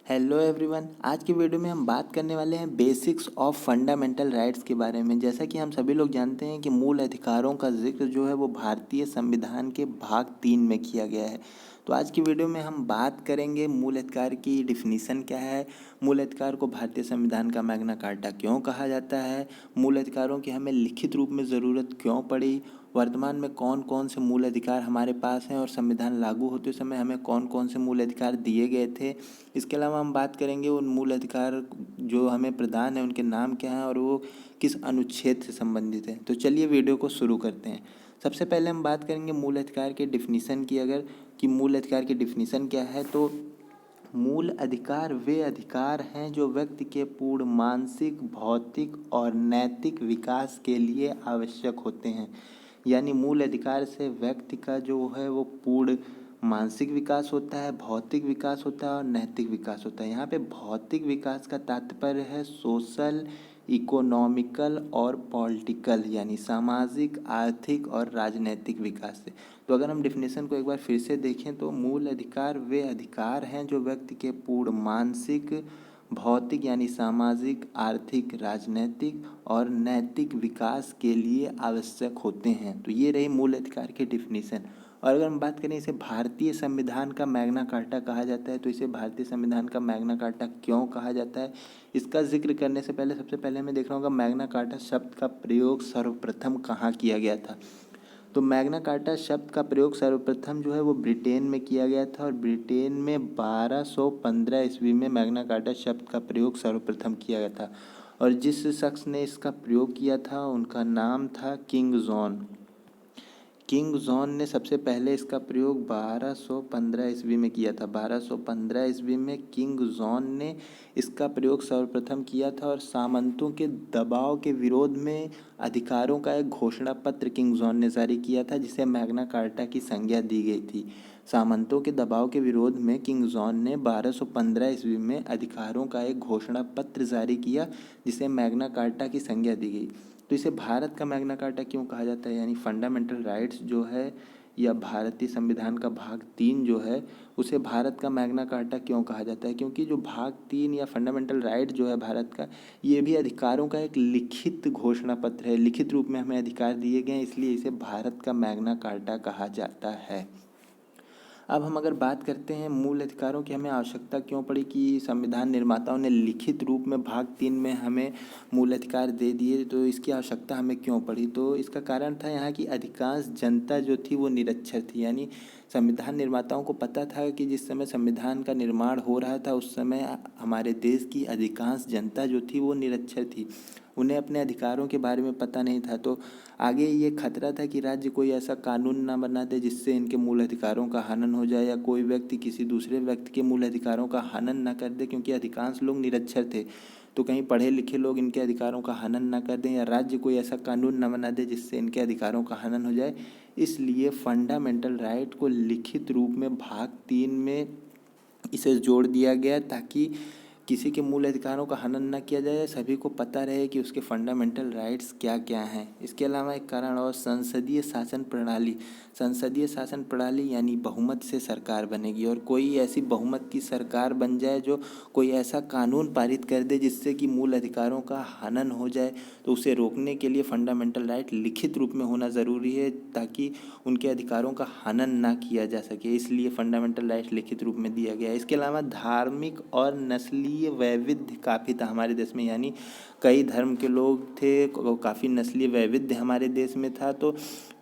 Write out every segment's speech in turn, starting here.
Hello everyone. आज की video में हम बात करने वाले हैं बेसिक्स ऑफ फंडामेंटल राइट्स के बारे में। जैसा कि हम सभी लोग जानते हैं कि मूल अधिकारों का जिक्र जो है वो भारतीय संविधान के भाग 3 में किया गया है। तो आज की वीडियो में हम बात करेंगे मूल अधिकार की डिफिनीसन क्या है, मूल अधिकार को भारतीय संविधान का मैग्ना कार्टा क्यों कहा जाता है, मूल अधिकारों की हमें लिखित रूप में ज़रूरत क्यों पड़ी, वर्तमान में कौन कौन से मूल अधिकार हमारे पास हैं और संविधान लागू होते समय हमें कौन कौन से मूल अधिकार दिए गए थे। इसके अलावा हम बात करेंगे उन मूल अधिकार जो हमें प्रदान है उनके नाम क्या हैं और वो किस अनुच्छेद से संबंधित हैं। तो चलिए वीडियो को शुरू करते हैं। सबसे पहले हम बात करेंगे मूल अधिकार के डिफिनीसन की। अगर कि मूल अधिकार की डिफिनीसन क्या है, तो मूल अधिकार वे अधिकार हैं जो व्यक्ति के पूर्ण मानसिक, भौतिक और नैतिक विकास के लिए आवश्यक होते हैं। यानी मूल अधिकार से व्यक्ति का जो है वो पूर्ण मानसिक विकास होता है, भौतिक विकास होता है और नैतिक विकास होता है। यहाँ पे भौतिक विकास का तात्पर्य है सोशल, इकोनॉमिकल और पॉलिटिकल, यानी सामाजिक, आर्थिक और राजनैतिक विकास से। तो अगर हम डिफिनेशन को एक बार फिर से देखें तो मूल अधिकार वे अधिकार हैं जो व्यक्ति के पूर्ण मानसिक, भौतिक यानी सामाजिक, आर्थिक, राजनैतिक और नैतिक विकास के लिए आवश्यक होते हैं। तो ये रही मूल अधिकार की डिफिनीशन। और अगर हम बात करें इसे भारतीय संविधान का मैग्ना कार्टा कहा जाता है, तो इसे भारतीय संविधान का मैग्ना कार्टा क्यों कहा जाता है, इसका जिक्र करने से पहले सबसे पहले हमें देखना होगा मैग्ना कार्टा शब्द का प्रयोग सर्वप्रथम कहाँ किया गया था। तो मैग्ना कार्टा शब्द का प्रयोग सर्वप्रथम जो है वो ब्रिटेन में किया गया था और ब्रिटेन में 1215 ईस्वी में मैग्ना कार्टा शब्द का प्रयोग सर्वप्रथम किया गया था। और जिस शख्स ने इसका प्रयोग किया था उनका नाम था किंग जॉन। किंग जॉन ने सबसे पहले इसका प्रयोग 1215 ईस्वी में किया था। 1215 ईस्वी में किंग जॉन ने इसका प्रयोग सर्वप्रथम किया था और सामंतों के दबाव के विरोध में अधिकारों का एक घोषणा पत्र किंग जॉन ने जारी किया था, जिसे मैग्ना कार्टा की संज्ञा दी गई थी। सामंतों के दबाव के विरोध में किंग जॉन ने 1215 ईस्वी में अधिकारों का एक घोषणा पत्र जारी किया, जिसे मैग्ना कार्टा की संज्ञा दी गई। तो इसे भारत का मैग्ना कार्टा क्यों कहा जाता है, यानी फंडामेंटल राइट्स जो है या भारतीय संविधान का भाग 3 जो है उसे भारत का मैग्ना कार्टा क्यों कहा जाता है, क्योंकि जो भाग 3 या फंडामेंटल राइट जो है भारत का, ये भी अधिकारों का एक लिखित घोषणा पत्र है। लिखित रूप में हमें अधिकार दिए गए हैं, इसलिए इसे भारत का मैग्ना कार्टा कहा जाता है। अब हम अगर बात करते हैं मूल अधिकारों की हमें आवश्यकता क्यों पड़ी कि संविधान निर्माताओं ने लिखित रूप में भाग 3 में हमें मूल अधिकार दे दिए, तो इसकी आवश्यकता हमें क्यों पड़ी। तो इसका कारण था यहाँ की अधिकांश जनता जो थी वो निरक्षर थी। यानी संविधान निर्माताओं को पता था कि जिस समय संविधान का निर्माण हो रहा था उस समय हमारे देश की अधिकांश जनता जो थी वो निरक्षर थी, उन्हें अपने अधिकारों के बारे में पता नहीं था। तो आगे ये खतरा था कि राज्य कोई ऐसा कानून ना बना दे जिससे इनके मूल अधिकारों का हनन हो जाए, या कोई व्यक्ति किसी दूसरे व्यक्ति के मूल अधिकारों का हनन ना कर दे, क्योंकि अधिकांश लोग निरक्षर थे। तो कहीं पढ़े लिखे लोग इनके अधिकारों का हनन ना कर दें, या राज्य कोई ऐसा कानून ना बना दे जिससे इनके अधिकारों का हनन हो जाए। इसलिए फंडामेंटल राइट को लिखित रूप में भाग 3 में इसे जोड़ दिया गया, ताकि किसी के मूल अधिकारों का हनन न किया जाए, सभी को पता रहे कि उसके फंडामेंटल राइट्स क्या क्या हैं। इसके अलावा एक कारण और संसदीय शासन प्रणाली। संसदीय शासन प्रणाली यानी बहुमत से सरकार बनेगी, और कोई ऐसी बहुमत की सरकार बन जाए जो कोई ऐसा कानून पारित कर दे जिससे कि मूल अधिकारों का हनन हो जाए, तो उसे रोकने के लिए फंडामेंटल राइट लिखित रूप में होना ज़रूरी है, ताकि उनके अधिकारों का हनन ना किया जा सके। इसलिए फंडामेंटल राइट लिखित रूप में दिया गया है। इसके अलावा धार्मिक और नस्लीय वैविध्य काफ़ी था हमारे देश में, यानी कई धर्म के लोग थे, काफ़ी नस्लीय वैविध्य हमारे देश में था। तो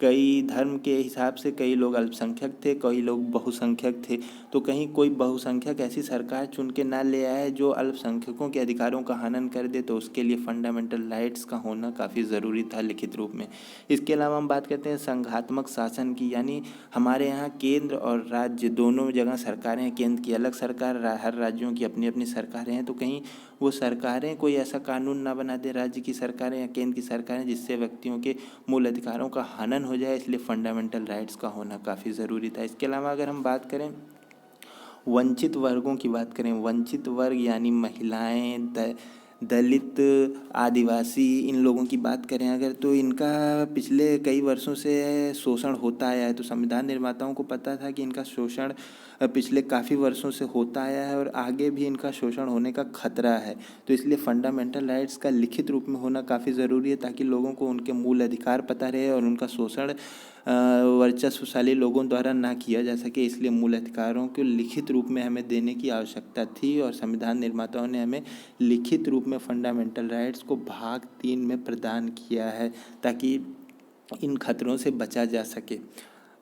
कई धर्म के हिसाब से कई लोग अल्पसंख्यक थे, कई लोग बहुसंख्यक थे। तो कहीं कोई बहुसंख्यक ऐसी सरकार चुन के ना ले आए जो अल्पसंख्यकों के अधिकारों का हनन कर दे, तो उसके लिए फंडामेंटल राइट्स का होना काफ़ी ज़रूरी था लिखित रूप में। इसके अलावा हम बात करते हैं संघात्मक शासन की, यानी हमारे यहाँ केंद्र और राज्य दोनों जगह सरकारें हैं। केंद्र की अलग सरकार, हर राज्यों की अपनी अपनी सरकारें हैं। तो कहीं वो सरकारें कोई ऐसा कानून ना बना दे, राज्य की सरकारें या केंद्र की सरकारें, जिससे व्यक्तियों के मूल अधिकारों का हनन हो जाए। इसलिए फंडामेंटल राइट्स का होना काफ़ी ज़रूरी था। इसके अलावा अगर हम बात करें वंचित वर्गों की बात करें, वंचित वर्ग यानी महिलाएं, दलित, आदिवासी, इन लोगों की बात करें अगर, तो इनका पिछले कई वर्षों से शोषण होता आया है। तो संविधान निर्माताओं को पता था कि इनका शोषण पिछले काफ़ी वर्षों से होता आया है और आगे भी इनका शोषण होने का खतरा है। तो इसलिए फंडामेंटल राइट्स का लिखित रूप में होना काफ़ी ज़रूरी है, ताकि लोगों को उनके मूल अधिकार पता रहे और उनका शोषण वर्चस्वशाली लोगों द्वारा ना किया जा सके। इसलिए मूल अधिकारों को लिखित रूप में हमें देने की आवश्यकता थी और संविधान निर्माताओं ने हमें लिखित रूप में फंडामेंटल राइट्स को भाग 3 में प्रदान किया है, ताकि इन खतरों से बचा जा सके।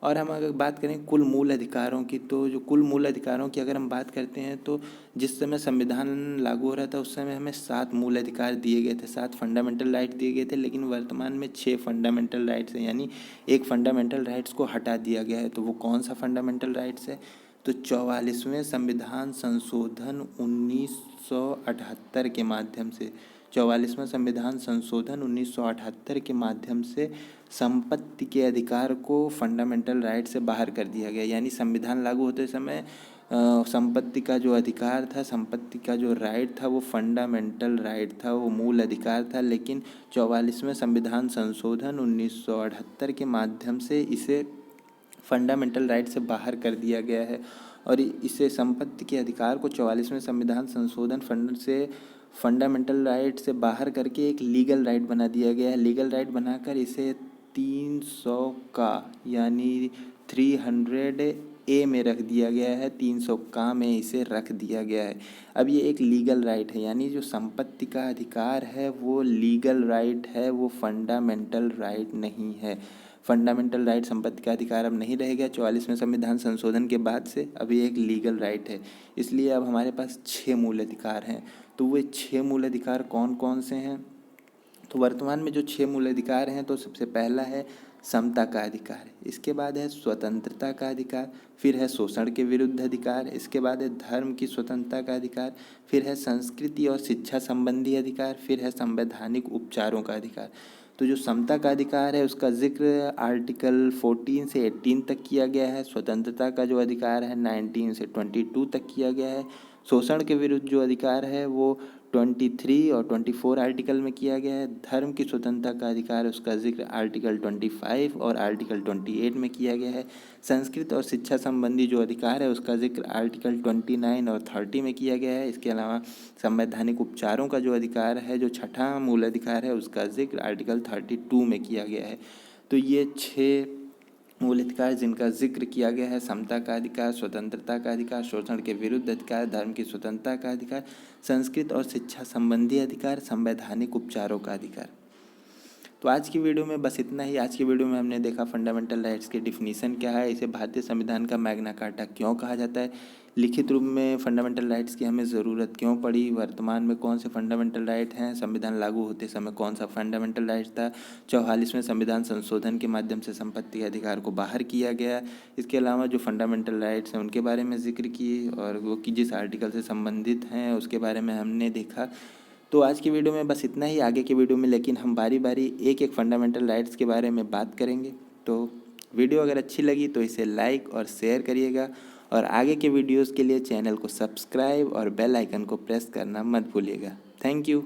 और हम अगर बात करें कुल मूल अधिकारों की, तो जो कुल मूल अधिकारों की अगर हम बात करते हैं, तो जिस समय संविधान लागू हो रहा था उस समय हमें 7 मूल अधिकार दिए गए थे, 7 फंडामेंटल राइट दिए गए थे। लेकिन वर्तमान में 6 फंडामेंटल राइट्स हैं, यानी एक फंडामेंटल राइट्स को हटा दिया गया है। तो वो कौन सा फंडामेंटल राइट्स है? तो 44वें संविधान संशोधन 1978 के माध्यम से, 44वां संविधान संशोधन 1978 के माध्यम से संपत्ति के अधिकार को फंडामेंटल राइट से बाहर कर दिया गया। यानी संविधान लागू होते समय संपत्ति का जो अधिकार था, संपत्ति का जो राइट था, वो फंडामेंटल राइट था, वो मूल अधिकार था। लेकिन 44वें संविधान संशोधन 1978 के माध्यम से इसे फंडामेंटल राइट से बाहर कर दिया गया है और इसे संपत्ति के अधिकार को 44वें संविधान संशोधन फंडामेंटल राइट से बाहर करके एक लीगल राइट बना दिया गया है। लीगल राइट बनाकर इसे 300 का यानी 300A में रख दिया गया है, 300 का में इसे रख दिया गया है। अब ये एक लीगल राइट है, यानी जो संपत्ति का अधिकार है वो लीगल राइट है, वो फंडामेंटल राइट नहीं है। फंडामेंटल राइट संपत्ति का अधिकार अब नहीं रहेगा 44वें संविधान संशोधन के बाद से, अब ये एक लीगल राइट है। इसलिए अब हमारे पास 6 मूल अधिकार हैं। तो वे 6 मूल अधिकार कौन कौन से हैं? तो वर्तमान में जो 6 मूल अधिकार हैं, तो सबसे पहला है समता का अधिकार, इसके बाद है स्वतंत्रता का अधिकार, फिर है शोषण के विरुद्ध अधिकार, इसके बाद है धर्म की स्वतंत्रता का अधिकार, फिर है संस्कृति और शिक्षा संबंधी अधिकार, फिर है संवैधानिक उपचारों का अधिकार। तो जो समता का अधिकार है उसका जिक्र आर्टिकल 14 से 18 तक किया गया है। स्वतंत्रता का जो अधिकार है 19 से 22 तक किया गया है। शोषण के विरुद्ध जो अधिकार है वो 23 और 24 आर्टिकल में किया गया है। धर्म की स्वतंत्रता का अधिकार है उसका जिक्र आर्टिकल 25 और आर्टिकल 28 में किया गया है। संस्कृत और शिक्षा संबंधी जो अधिकार है उसका जिक्र आर्टिकल 29 और 30 में किया गया है। इसके अलावा संवैधानिक उपचारों का जो अधिकार है, जो छठा मूल अधिकार है, उसका जिक्र आर्टिकल 32 में किया गया है। तो ये 6 मूल अधिकार जिनका जिक्र किया गया है, समता का अधिकार, स्वतंत्रता का अधिकार, शोषण के विरुद्ध अधिकार, धर्म की स्वतंत्रता का अधिकार, संस्कृत और शिक्षा संबंधी अधिकार, संवैधानिक उपचारों का अधिकार। तो आज की वीडियो में बस इतना ही। आज की वीडियो में हमने देखा फंडामेंटल राइट्स की डिफिनीशन क्या है, इसे भारतीय संविधान का मैग्ना कार्टा क्यों कहा जाता है, लिखित रूप में फंडामेंटल राइट्स की हमें ज़रूरत क्यों पड़ी, वर्तमान में कौन से फंडामेंटल राइट हैं, संविधान लागू होते समय कौन सा फंडामेंटल राइट्स था, 44वें संविधान संशोधन के माध्यम से संपत्ति के अधिकार को बाहर किया गया। इसके अलावा जो फंडामेंटल राइट्स हैं उनके बारे में जिक्र किए और वो कि जिस आर्टिकल से संबंधित हैं उसके बारे में हमने देखा। तो आज की वीडियो में बस इतना ही। आगे की वीडियो में लेकिन हम बारी बारी एक एक फंडामेंटल राइट्स के बारे में बात करेंगे। तो वीडियो अगर अच्छी लगी तो इसे लाइक और शेयर करिएगा और आगे के वीडियोस के लिए चैनल को सब्सक्राइब और बेल आइकन को प्रेस करना मत भूलिएगा। Thank you.